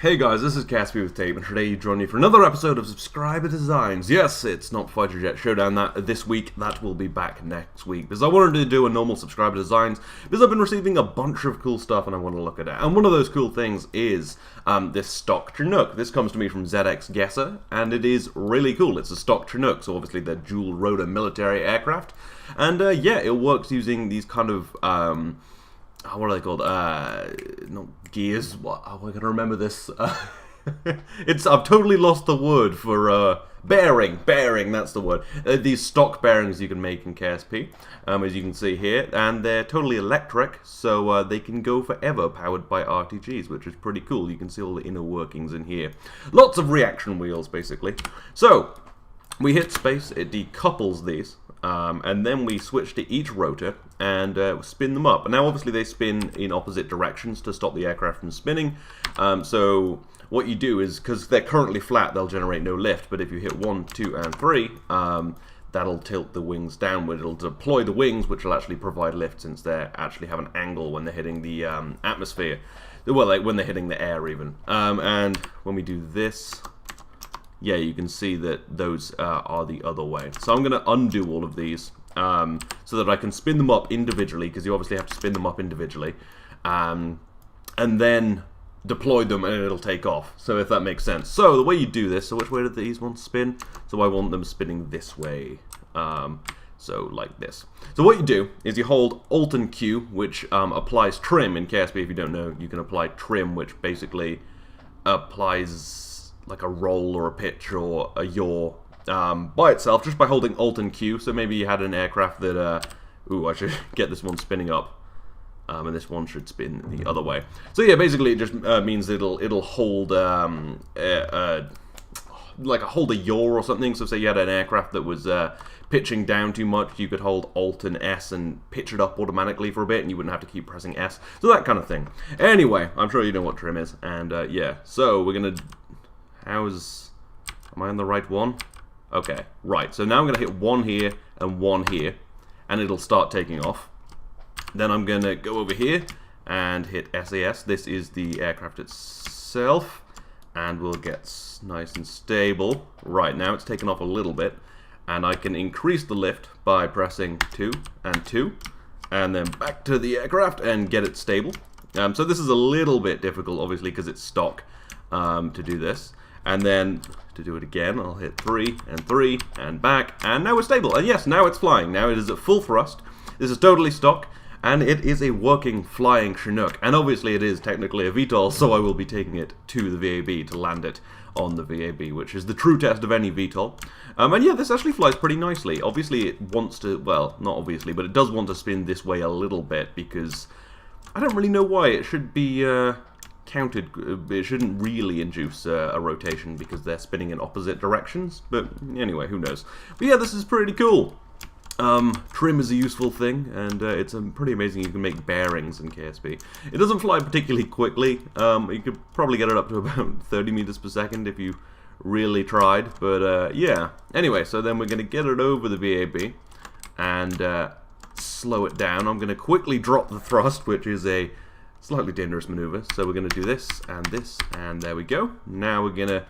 Hey guys, this is KSP with Tape, and today you join me for another episode of Subscriber Designs. Yes, it's not Fighter Jet Showdown this week, that will be back next week, because I wanted to do a normal Subscriber Designs, because I've been receiving a bunch of cool stuff and I want to look at it. And one of those cool things is this stock Chinook. This comes to me from ZX Guesser, and it is really cool. It's a stock Chinook, so obviously they're dual rotor military aircraft. And yeah, it works using these kind of... what are they called? Not gears. What? Oh, I gotta remember this. I've totally lost the word for bearing. Bearing, that's the word. These stock bearings you can make in KSP, as you can see here, and they're totally electric, so they can go forever, powered by RTGs, which is pretty cool. You can see all the inner workings in here. Lots of reaction wheels, basically. So we hit space. It decouples these. And then we switch to each rotor and spin them up. And now obviously they spin in opposite directions to stop the aircraft from spinning. So what you do is, because they're currently flat, they'll generate no lift. But if you hit 1, 2, and 3, that'll tilt the wings downward. It'll deploy the wings, which will actually provide lift since they actually have an angle when they're hitting the atmosphere. Well, like when they're hitting the air even. And when we do this... yeah, you can see that those are the other way. So I'm going to undo all of these so that I can spin them up individually, because you obviously have to spin them up individually, and then deploy them and it'll take off. So if that makes sense. So the way you do this, so which way do these ones spin? So I want them spinning this way. So like this. So what you do is you hold Alt and Q, which applies trim. In KSP, if you don't know, you can apply trim, which basically applies... like a roll or a pitch or a yaw by itself, just by holding Alt and Q. So maybe you had an aircraft that, ooh, I should get this one spinning up, and this one should spin the other way. So yeah, basically it just means it'll hold like hold a yaw or something. So say you had an aircraft that was pitching down too much, you could hold Alt and S and pitch it up automatically for a bit, and you wouldn't have to keep pressing S. So that kind of thing. Anyway, I'm sure you know what trim is, and yeah. So we're gonna. Am I on the right one? Okay, right. So now I'm going to hit 1 here and 1 here, and it'll start taking off. Then I'm going to go over here and hit SAS. This is the aircraft itself, and we'll get nice and stable. Right, now it's taken off a little bit, and I can increase the lift by pressing 2 and 2, and then back to the aircraft and get it stable. So this is a little bit difficult, obviously, because it's stock to do this. And then, to do it again, I'll hit 3 and back, and now we're stable. And yes, now it's flying. Now it is at full thrust. This is totally stock, and it is a working flying Chinook. And obviously it is technically a VTOL, so I will be taking it to the VAB to land it on the VAB, which is the true test of any VTOL. And yeah, this actually flies pretty nicely. Obviously it wants to, well, not obviously, but it does want to spin this way a little bit, because I don't really know why. It should be... counted, it shouldn't really induce a rotation because they're spinning in opposite directions, but anyway, who knows. But yeah, this is pretty cool. Trim is a useful thing, and it's pretty amazing you can make bearings in KSP. It doesn't fly particularly quickly. You could probably get it up to about 30 meters per second if you really tried, but yeah. Anyway, so then we're going to get it over the VAB and slow it down. I'm going to quickly drop the thrust, which is a slightly dangerous maneuver. So we're going to do this, and there we go. Now we're going to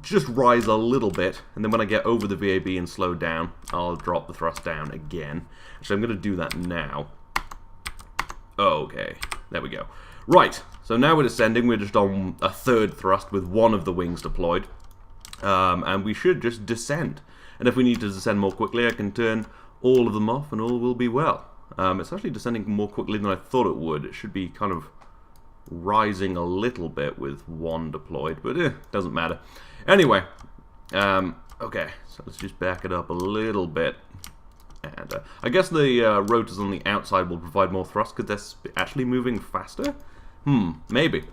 just rise a little bit, and then when I get over the VAB and slow down, I'll drop the thrust down again. So I'm going to do that now. Okay, there we go. Right, so now we're descending. We're just on a third thrust with one of the wings deployed. And we should just descend. And if we need to descend more quickly, I can turn all of them off, and all will be well. It's actually descending more quickly than I thought it would. It should be kind of rising a little bit with one deployed, but doesn't matter. Anyway, okay, so let's just back it up a little bit. And I guess the rotors on the outside will provide more thrust because they're actually moving faster? Maybe.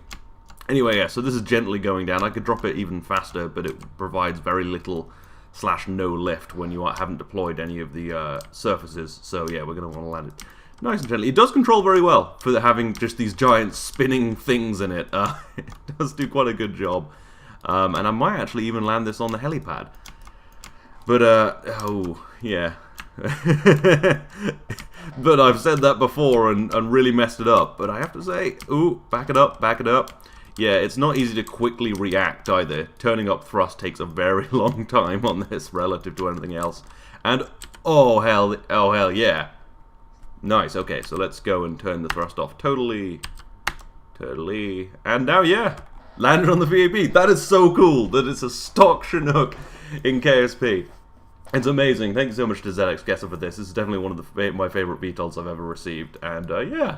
Anyway, yeah, so this is gently going down. I could drop it even faster, but it provides very little / no lift when you haven't deployed any of the surfaces. So yeah, we're going to want to land it nice and gently. It does control very well for having just these giant spinning things in it. It does do quite a good job. And I might actually even land this on the helipad. But, oh, yeah. But I've said that before and really messed it up. But I have to say, ooh, back it up, back it up. Yeah, it's not easy to quickly react either. Turning up thrust takes a very long time on this relative to anything else. And, oh hell yeah. Nice, okay, so let's go and turn the thrust off totally. And now, yeah, landed on the VAB. That is so cool that it's a stock Chinook in KSP. It's amazing. Thank you so much to ZX Guesser for this. This is definitely one of my favorite VTOLs I've ever received. And, yeah.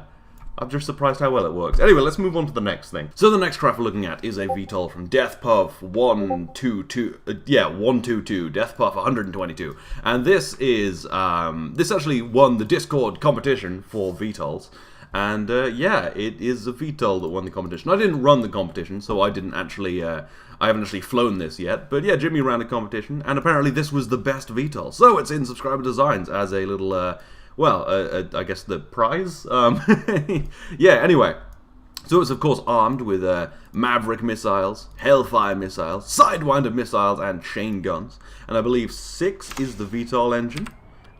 I'm just surprised how well it works. Anyway, let's move on to the next thing. So the next craft we're looking at is a VTOL from DeathPuff 122. 122. DeathPuff 122. And this is, this actually won the Discord competition for VTOLs. And, yeah, it is a VTOL that won the competition. I didn't run the competition, so I didn't actually, I haven't actually flown this yet. But, yeah, Jimmy ran a competition, and apparently this was the best VTOL. So it's in Subscriber Designs as a little, well, I guess the prize? Yeah, anyway. So it's, of course, armed with Maverick missiles, Hellfire missiles, Sidewinder missiles, and chain guns. And I believe 6 is the VTOL engine.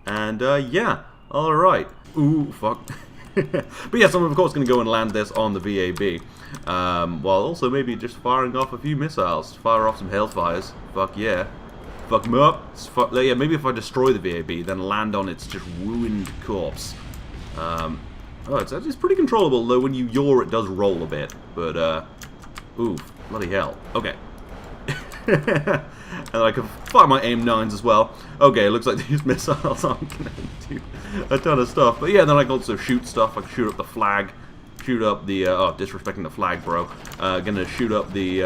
And, yeah, alright. Ooh, fuck. But yes, I'm, of course, going to go and land this on the VAB. While also maybe just firing off a few missiles. Fire off some Hellfires. Fuck yeah. Fuck them up. Yeah, maybe if I destroy the VAB, then land on its just ruined corpse. Oh, it's pretty controllable, though when you yaw, it does roll a bit. But, ooh, bloody hell. Okay. And I can fire my AIM-9s as well. Okay, it looks like these missiles aren't going to do a ton of stuff. But yeah, then I can also shoot stuff. I can shoot up the flag. Shoot up the, oh, disrespecting the flag, bro. Gonna shoot up the,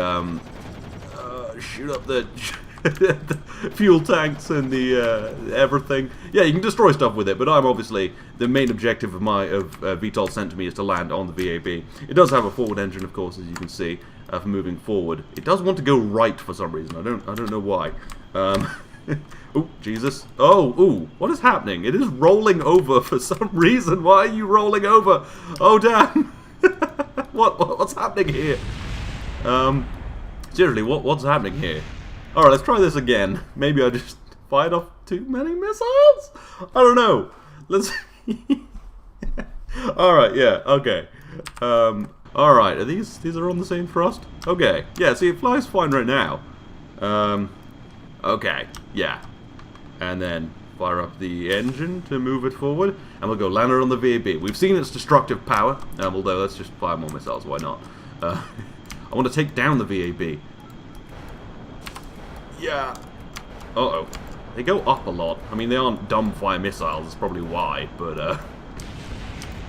the fuel tanks and the everything. Yeah, you can destroy stuff with it, but I'm obviously the main objective of my VTOL sent to me is to land on the VAB. It does have a forward engine, of course, as you can see, for moving forward. It does want to go right for some reason. I don't know why. Oh Jesus! Oh, ooh! What is happening? It is rolling over for some reason. Why are you rolling over? Oh damn! What's happening here? Seriously, what's happening here? Alright, let's try this again. Maybe I just fired off too many missiles? I don't know. Let's... Alright, yeah, okay. Alright, are these are on the same thrust? Okay, yeah, see, it flies fine right now. Okay, yeah. And then fire up the engine to move it forward, and we'll go land it on the VAB. We've seen its destructive power, although let's just fire more missiles, why not? I want to take down the VAB. Yeah. Uh-oh. They go up a lot. I mean, they aren't dumbfire missiles, that's probably why, but,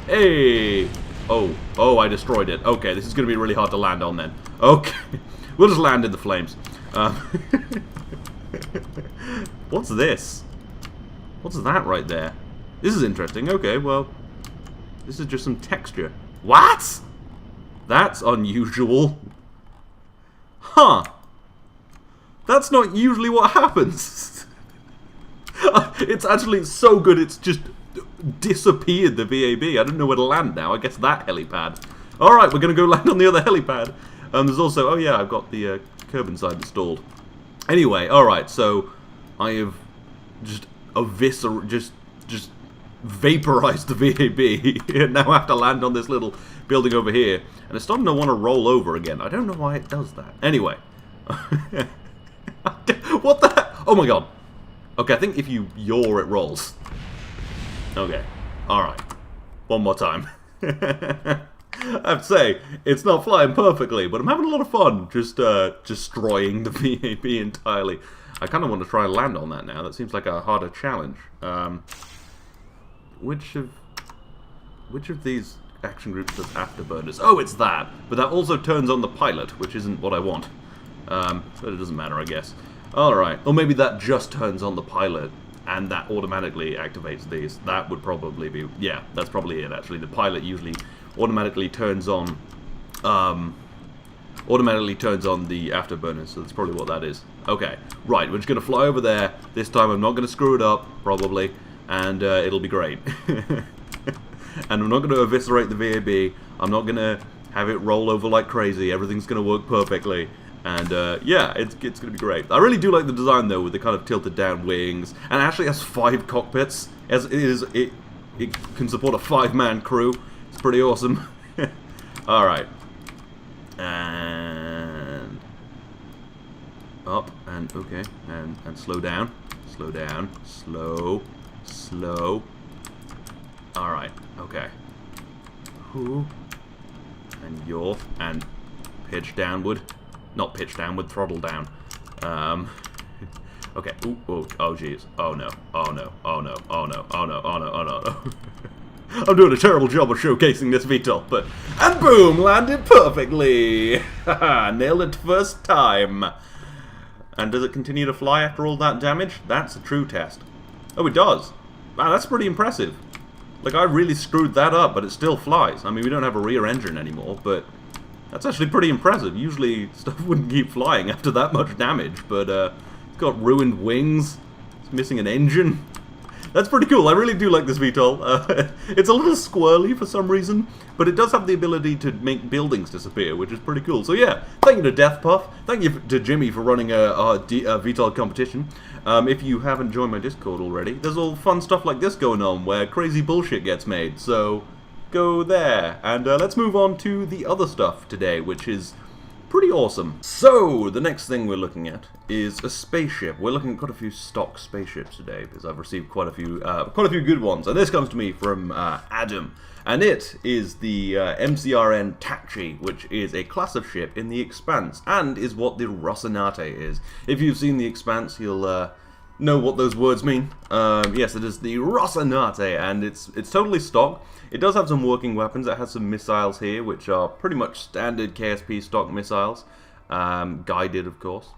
Hey! Oh, I destroyed it. Okay, this is going to be really hard to land on then. Okay. We'll just land in the flames. What's this? What's that right there? This is interesting. Okay, well, this is just some texture. What? That's unusual. Huh. That's not usually what happens. It's actually so good it's just disappeared the VAB. I don't know where to land now. I guess that helipad. Alright, we're going to go land on the other helipad. There's also... Oh yeah, I've got the Kerbal side installed. Anyway, alright, so I have just just vaporized the VAB. And now I have to land on this little building over here. And it's starting to want to roll over again. I don't know why it does that. Anyway. What the heck? Oh my god. Okay, I think if you yaw, it rolls. Okay. Alright. One more time. I have to say, it's not flying perfectly, but I'm having a lot of fun just destroying the VAB entirely. I kind of want to try and land on that now. That seems like a harder challenge. Which of these action groups does afterburners? Oh, it's that! But that also turns on the pilot, which isn't what I want. But it doesn't matter, I guess. Alright. Or maybe that just turns on the pilot, and that automatically activates these. That would probably be... Yeah, that's probably it, actually. The pilot usually automatically turns on... the afterburners, so that's probably what that is. Okay, right, we're just going to fly over there. This time I'm not going to screw it up, probably, and it'll be great. And I'm not going to eviscerate the VAB. I'm not going to have it roll over like crazy. Everything's going to work perfectly. And, yeah, it's going to be great. I really do like the design, though, with the kind of tilted down wings. And it actually has 5 cockpits. It can support a 5-man crew. It's pretty awesome. Alright. And up, and okay, and slow down. Slow down. Slow. Slow. Alright, okay. Who? And yaw, and pitch downward. Not pitch downward, throttle down. Okay, ooh, oh jeez. Oh no, oh no, oh no, oh no, oh no, oh no, oh no. I'm doing a terrible job of showcasing this VTOL, but... And boom! Landed perfectly! Haha, nailed it first time. And does it continue to fly after all that damage? That's a true test. Oh, it does. Wow, that's pretty impressive. Like, I really screwed that up, but it still flies. I mean, we don't have a rear engine anymore, but... That's actually pretty impressive. Usually, stuff wouldn't keep flying after that much damage, but, it's got ruined wings. It's missing an engine. That's pretty cool. I really do like this VTOL. It's a little squirrely for some reason, but it does have the ability to make buildings disappear, which is pretty cool. So yeah, thank you to Death Puff. Thank you to Jimmy for running a VTOL competition. If you haven't joined my Discord already, there's all fun stuff like this going on where crazy bullshit gets made. So go there. And let's move on to the other stuff today, which is pretty awesome. So, the next thing we're looking at is a spaceship. We're looking at quite a few stock spaceships today, because I've received quite a few good ones. And this comes to me from Adam. And it is the MCRN Tachi, which is a class of ship in the Expanse, and is what the Rocinante is. If you've seen the Expanse, you'll know what those words mean. Yes, it is the Rocinante, and it's totally stock. It does have some working weapons. It has some missiles here, which are pretty much standard KSP stock missiles, guided, of course.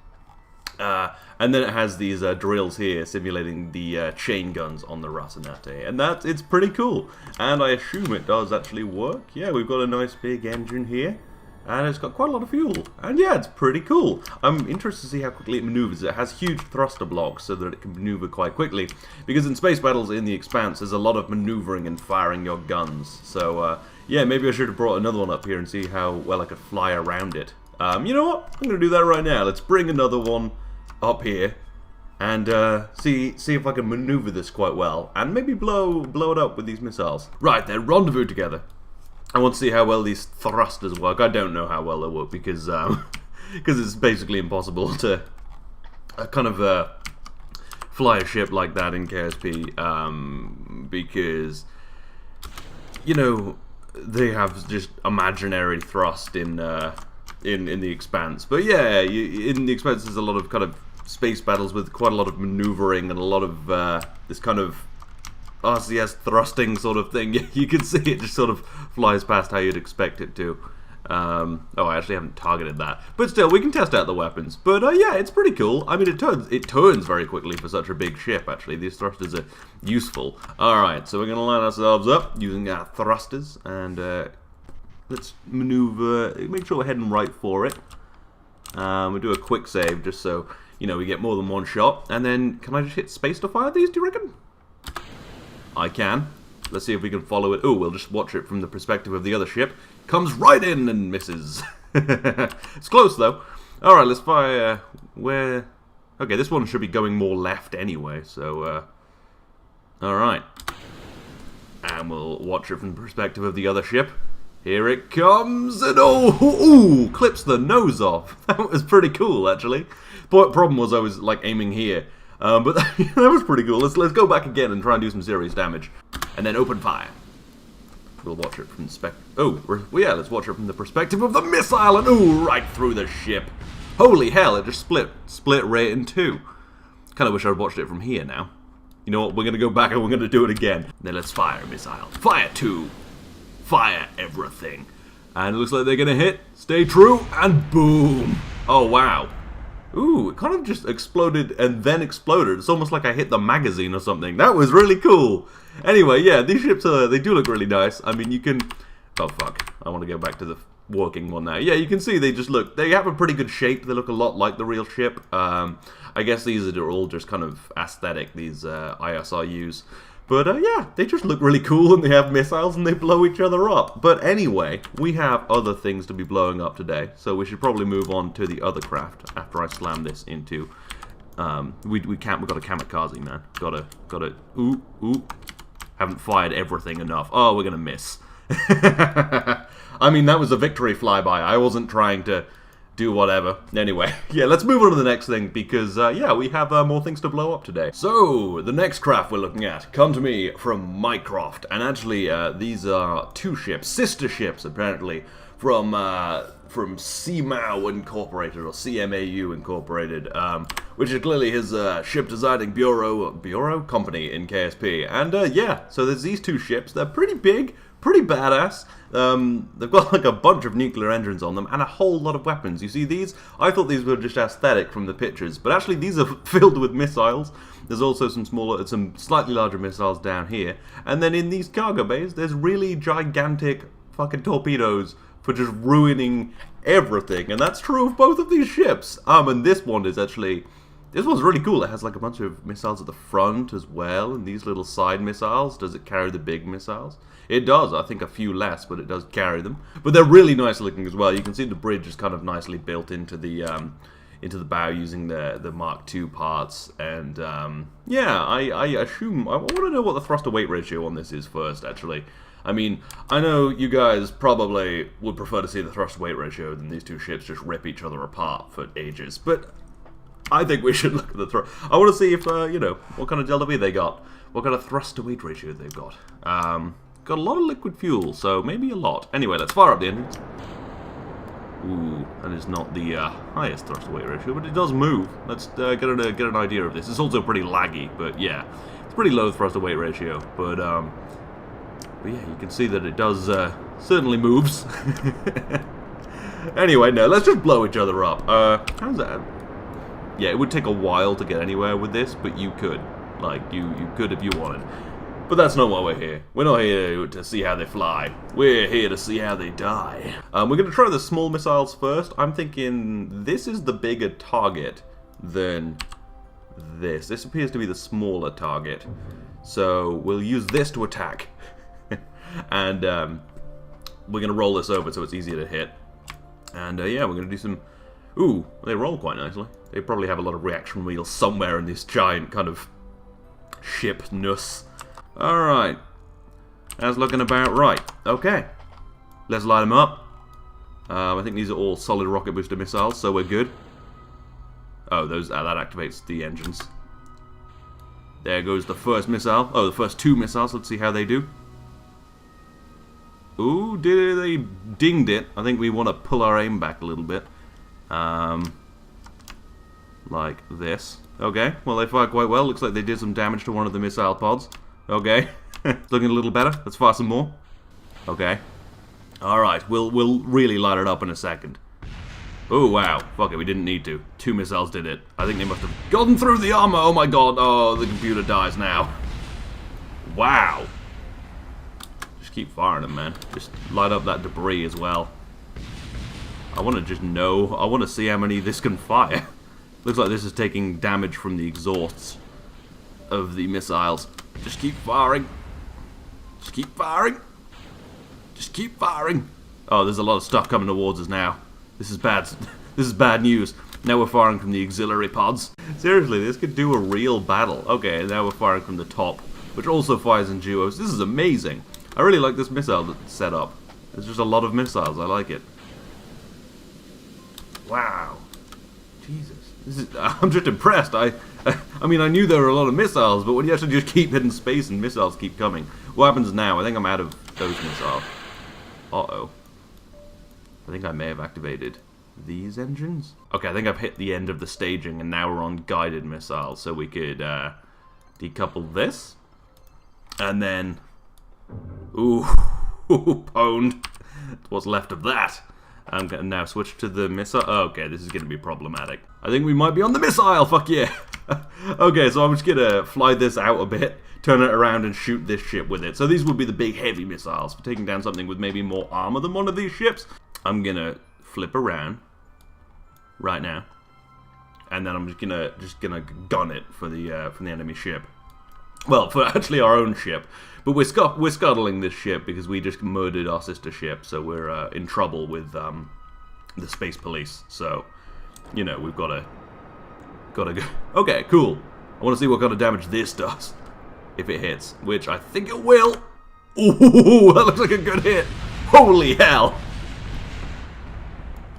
And then it has these drills here simulating the chain guns on the Rocinante, and it's pretty cool. And I assume it does actually work. Yeah, we've got a nice big engine here, and it's got quite a lot of fuel. And yeah, it's pretty cool. I'm interested to see how quickly it maneuvers. It has huge thruster blocks so that it can maneuver quite quickly, because in space battles in the Expanse, there's a lot of maneuvering and firing your guns. So yeah, maybe I should have brought another one up here and see how well I could fly around it. You know what? I'm going to do that right now. Let's bring another one up here and see if I can maneuver this quite well, and maybe blow it up with these missiles. Right, then, rendezvous together. I want to see how well these thrusters work. I don't know how well they work because it's basically impossible to kind of fly a ship like that in KSP, because, you know, they have just imaginary thrust in the Expanse. But yeah, in the Expanse there's a lot of kind of space battles with quite a lot of maneuvering and a lot of this kind of RCS thrusting sort of thing. You can see it just sort of flies past how you'd expect it to. Oh, I actually haven't targeted that. But still, we can test out the weapons. But yeah, it's pretty cool. I mean, it turns very quickly for such a big ship, actually. These thrusters are useful. Alright, so we're going to line ourselves up using our thrusters, and let's maneuver, make sure we're heading right for it. We'll do a quick save just so, you know, we get more than one shot. And then, can I just hit space to fire these, do you reckon? I can. Let's see if we can follow it. Oh, we'll just watch it from the perspective of the other ship. Comes right in and misses. It's close, though. Alright, let's fire where... Okay, this one should be going more left anyway, so... Alright. And we'll watch it from the perspective of the other ship. Here it comes, and ooh, clips the nose off. That was pretty cool, actually. But problem was I was, like, aiming here. But that was pretty cool. Let's go back again and try and do some serious damage. And then open fire. We'll watch it from the yeah, let's watch it from the perspective of the missile, and ooh, right through the ship. Holy hell, it just split right in two. Kinda wish I'd watched it from here now. You know what, we're gonna go back and we're gonna do it again. Then let's fire a missile. Fire two. Fire everything. And it looks like they're gonna hit. Stay true, and boom. Oh, wow. Ooh, it kind of just exploded and then exploded. It's almost like I hit the magazine or something. That was really cool. Anyway, yeah, these ships, they do look really nice. I mean, you can... Oh, fuck. I want to go back to the working one now. Yeah, you can see they just look... They have a pretty good shape. They look a lot like the real ship. I guess these are all just kind of aesthetic, these ISRUs. But yeah, they just look really cool, and they have missiles and they blow each other up. But anyway, we have other things to be blowing up today, so we should probably move on to the other craft after I slam this into... we've got a kamikaze, man. Gotta, ooh. Haven't fired everything enough. Oh, we're gonna miss. I mean, that was a victory flyby. I wasn't trying to do whatever. Anyway, yeah, let's move on to the next thing, because, yeah, we have more things to blow up today. So, the next craft we're looking at come to me from Mycroft, and actually, these are two ships, sister ships, apparently, from CMAO Incorporated, or CMAU Incorporated, which is clearly his ship designing bureau company in KSP. And yeah, so there's these two ships. They're pretty big, pretty badass. They've got like a bunch of nuclear engines on them and a whole lot of weapons. You see these? I thought these were just aesthetic from the pictures, but actually these are filled with missiles. There's also some slightly larger missiles down here. And then in these cargo bays, there's really gigantic fucking torpedoes for just ruining everything, and that's true of both of these ships. And this one is actually, this one's really cool. It has like a bunch of missiles at the front as well, and these little side missiles. Does it carry the big missiles? It does. I think a few less, but it does carry them. But they're really nice looking as well. You can see the bridge is kind of nicely built into the bow using the Mark II parts, and yeah, I assume I want to know what the thrust to weight ratio on this is first, actually. I mean, I know you guys probably would prefer to see the thrust-to-weight ratio than these two ships just rip each other apart for ages, but I think we should look at the thrust. I want to see if, you know, what kind of Delta V they got, what kind of thrust-to-weight ratio they've got. Got a lot of liquid fuel, so maybe a lot. Anyway, let's fire up the engines. Ooh, that is not the highest thrust-to-weight ratio, but it does move. Let's get an idea of this. It's also pretty laggy, but yeah, it's pretty low thrust-to-weight ratio, but yeah, you can see that it does, certainly moves. Anyway, no, let's just blow each other up. How's that? Yeah, it would take a while to get anywhere with this, but you could. Like, you could if you wanted. But that's not why we're here. We're not here to see how they fly. We're here to see how they die. We're going to try the small missiles first. I'm thinking this is the bigger target than this. This appears to be the smaller target. So, we'll use this to attack. And we're going to roll this over so it's easier to hit. And yeah, we're going to do some... Ooh, they roll quite nicely. They probably have a lot of reaction wheels somewhere in this giant kind of ship-ness. Alright. That's looking about right. Okay. Let's light them up. I think these are all solid rocket booster missiles, so we're good. Oh, that activates the engines. There goes the first missile. Oh, the first two missiles. Let's see how they do. Ooh, they dinged it. I think we want to pull our aim back a little bit. Like this. Okay, well they fired quite well. Looks like they did some damage to one of the missile pods. Okay, looking a little better. Let's fire some more. Okay. Alright, we'll really light it up in a second. Oh, wow. Fuck it, we didn't need to. Two missiles did it. I think they must have gotten through the armor. Oh my god. Oh, the computer dies now. Wow. Keep firing them, man. Just light up that debris as well. I want to just know. I want to see how many this can fire. Looks like this is taking damage from the exhausts of the missiles. Just keep firing. Just keep firing. Just keep firing. Oh, there's a lot of stuff coming towards us now. This is bad. This is bad news. Now we're firing from the auxiliary pods. Seriously, this could do a real battle. Okay, now we're firing from the top, which also fires in duos. This is amazing. I really like this missile setup. There's just a lot of missiles. I like it. Wow. Jesus. I'm just impressed. I mean, I knew there were a lot of missiles, but when you actually just keep hitting space and missiles keep coming. What happens now? I think I'm out of those missiles. Uh-oh. I think I may have activated these engines. Okay, I think I've hit the end of the staging, and now we're on guided missiles. So we could decouple this. And then... Ooh, pwned. What's left of that? I'm going to now switch to the missile. Oh, okay, this is going to be problematic. I think we might be on the missile, fuck yeah. Okay, so I'm just going to fly this out a bit, turn it around and shoot this ship with it. So these would be the big heavy missiles for taking down something with maybe more armor than one of these ships. I'm going to flip around right now. And then I'm just gonna gun it for the enemy ship. Well, for actually our own ship. But we're scuttling this ship because we just murdered our sister ship, so we're in trouble with the space police. So, you know, we've gotta go. Okay, cool. I want to see what kind of damage this does if it hits, which I think it will. Ooh, that looks like a good hit. Holy hell.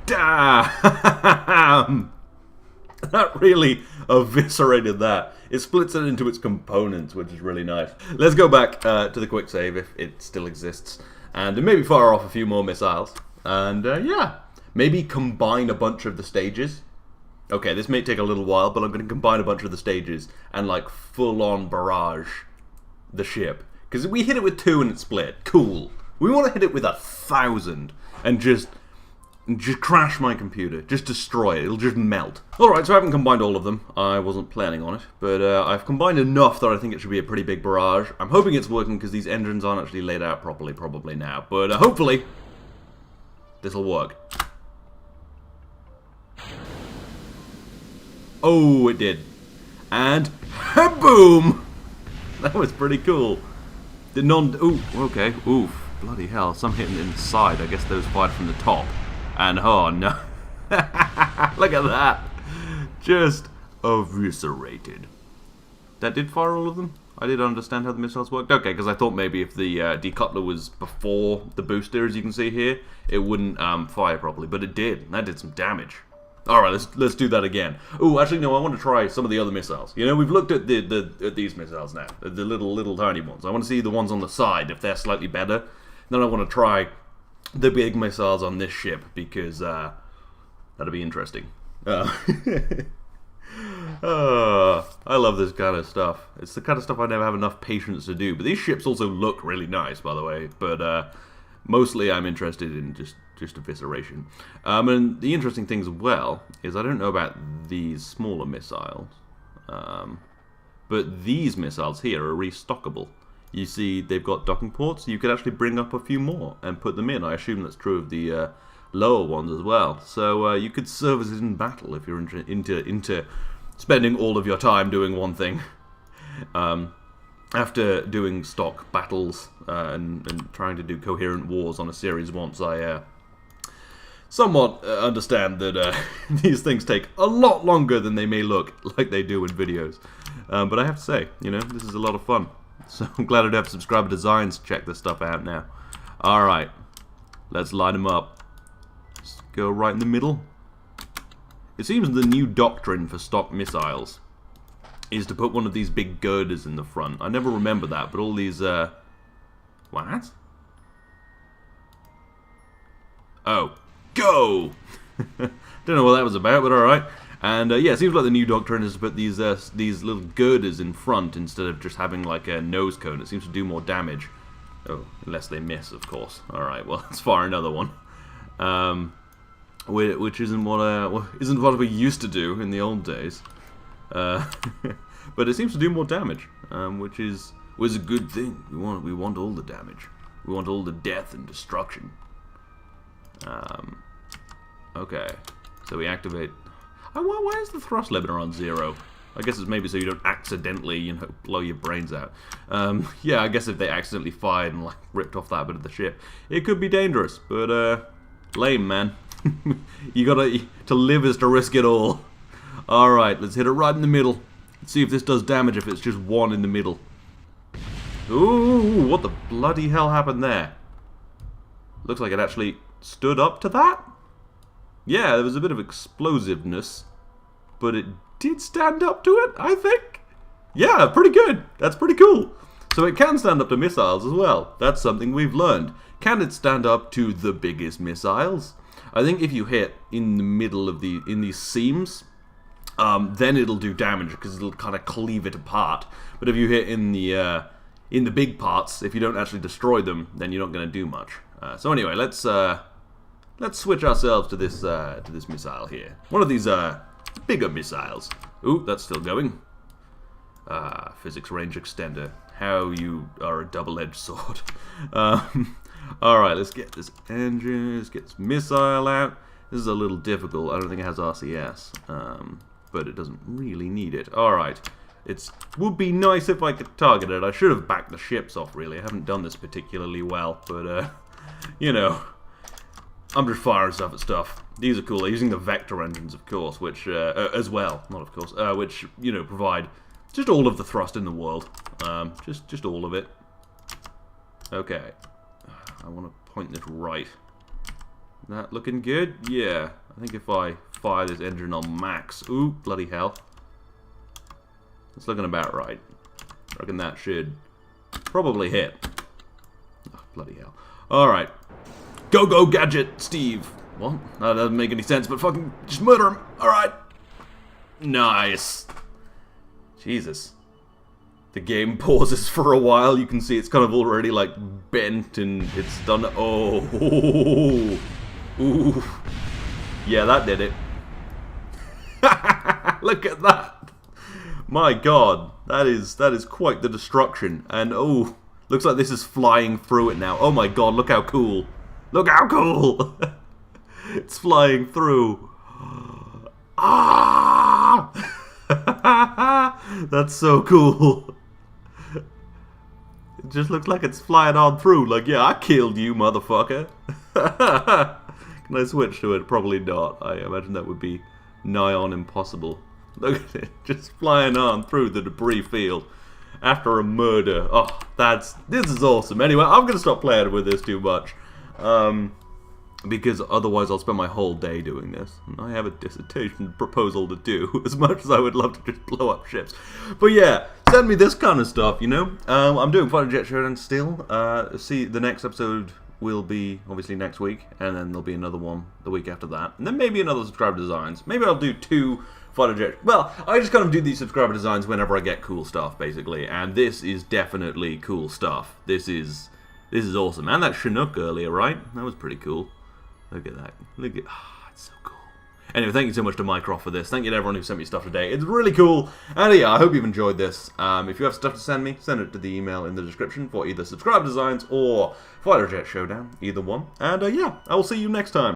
Damn. That really eviscerated that. It splits it into its components, which is really nice. Let's go back to the quick save, if it still exists, and maybe fire off a few more missiles. And yeah, maybe combine a bunch of the stages. Okay, this may take a little while, but I'm going to combine a bunch of the stages and like full-on barrage the ship. Because we hit it with 2 and it split. Cool. We want to hit it with 1,000 and just crash my computer. Just destroy it. It'll just melt. Alright, so I haven't combined all of them. I wasn't planning on it. But I've combined enough that I think it should be a pretty big barrage. I'm hoping it's working because these engines aren't actually laid out properly probably now. But hopefully this'll work. Oh, it did. And boom! That was pretty cool. The ooh, okay. Oof. Bloody hell. Some hitting inside. I guess those fired from the top. And oh no. Look at that. Just eviscerated. That did fire all of them? I did understand how the missiles worked. Okay, because I thought maybe if the decoupler was before the booster, as you can see here, it wouldn't fire properly. But it did. That did some damage. Alright, let's do that again. Oh, actually, no, I want to try some of the other missiles. You know, we've looked at at these missiles now. The little tiny ones. I want to see the ones on the side, if they're slightly better. Then I want to try the big missiles on this ship, because that'll be interesting. I love this kind of stuff. It's the kind of stuff I never have enough patience to do. But these ships also look really nice, by the way. But mostly I'm interested in just evisceration. And the interesting thing as well is I don't know about these smaller missiles. But these missiles here are restockable. You see they've got docking ports. You could actually bring up a few more and put them in. I assume that's true of the lower ones as well. So you could service it in battle if you're into spending all of your time doing one thing. After doing stock battles and trying to do coherent wars on a series once, I somewhat understand that these things take a lot longer than they may look like they do in videos. But I have to say, you know, this is a lot of fun. So I'm glad I'd have subscriber designs to check this stuff out now. Alright, let's line them up. Just go right in the middle. It seems the new doctrine for stock missiles is to put one of these big girders in the front. I never remember that, but all these, what? Oh, go! Don't know what that was about, but alright. And yeah, it seems like the new doctrine is to put these little girders in front instead of just having like a nose cone. It seems to do more damage. Oh, unless they miss, of course. Alright, well, let's fire another one. Which isn't what we used to do in the old days. But it seems to do more damage, which was a good thing. We want all the damage. We want all the death and destruction. Okay, so we activate. Why is the thrust limiter on 0? I guess it's maybe so you don't accidentally, you know, blow your brains out. Yeah, I guess if they accidentally fired and like ripped off that bit of the ship, it could be dangerous. But lame, man. You gotta to live is to risk it all. All right, let's hit it right in the middle. Let's see if this does damage. If it's just one in the middle. Ooh, what the bloody hell happened there? Looks like it actually stood up to that. Yeah, there was a bit of explosiveness, but it did stand up to it, I think. Yeah, pretty good. That's pretty cool. So it can stand up to missiles as well. That's something we've learned. Can it stand up to the biggest missiles? I think if you hit in the middle of in these seams, then it'll do damage because it'll kind of cleave it apart. But if you hit in the big parts, if you don't actually destroy them, then you're not going to do much. So anyway, let's switch ourselves to this missile here. One of these bigger missiles. Ooh, that's still going. Physics range extender. How you are a double-edged sword. Alright, let's get this engine, let's get this missile out. This is a little difficult. I don't think it has RCS. But it doesn't really need it. Alright. It would be nice if I could target it. I should have backed the ships off, really. I haven't done this particularly well, but, you know, I'm just firing stuff at stuff. These are cool. They're using the vector engines, of course, which, as well, not of course, which, you know, provide just all of the thrust in the world. Just all of it. Okay. I want to point this right. That looking good? Yeah. I think if I fire this engine on max... Ooh, bloody hell. It's looking about right. I reckon that should probably hit. Oh, bloody hell. Alright. Go, go, Gadget, Steve. What? That doesn't make any sense, but fucking just murder him. Alright. Nice. Jesus. The game pauses for a while. You can see it's kind of already, like, bent and it's done. Oh. Ooh. Yeah, that did it. Look at that. My god. That is quite the destruction. And, oh, looks like this is flying through it now. Oh my god, look how cool. Look how cool. It's flying through. Ah! That's so cool. It just looks like it's flying on through. Like, yeah, I killed you, motherfucker. Can I switch to it? Probably not. I imagine that would be nigh on impossible. Look at it, just flying on through the debris field after a murder. Oh, this is awesome. Anyway, I'm gonna stop playing with this too much. Because otherwise I'll spend my whole day doing this. And I have a dissertation proposal to do, as much as I would love to just blow up ships. But yeah, send me this kind of stuff, you know? I'm doing Fighter Jet Showdown still. See, the next episode will be, obviously, next week. And then there'll be another one the week after that. And then maybe another subscriber designs. Maybe I'll do 2 Fighter Jet... Well, I just kind of do these subscriber designs whenever I get cool stuff, basically. And this is definitely cool stuff. This is awesome. And that Chinook earlier, right? That was pretty cool. Look at that. Look at... Ah, it's so cool. Anyway, thank you so much to Mycroft for this. Thank you to everyone who sent me stuff today. It's really cool. And yeah, I hope you've enjoyed this. If you have stuff to send me, send it to the email in the description for either subscribe designs or Fighter Jet Showdown. Either one. And yeah, I will see you next time.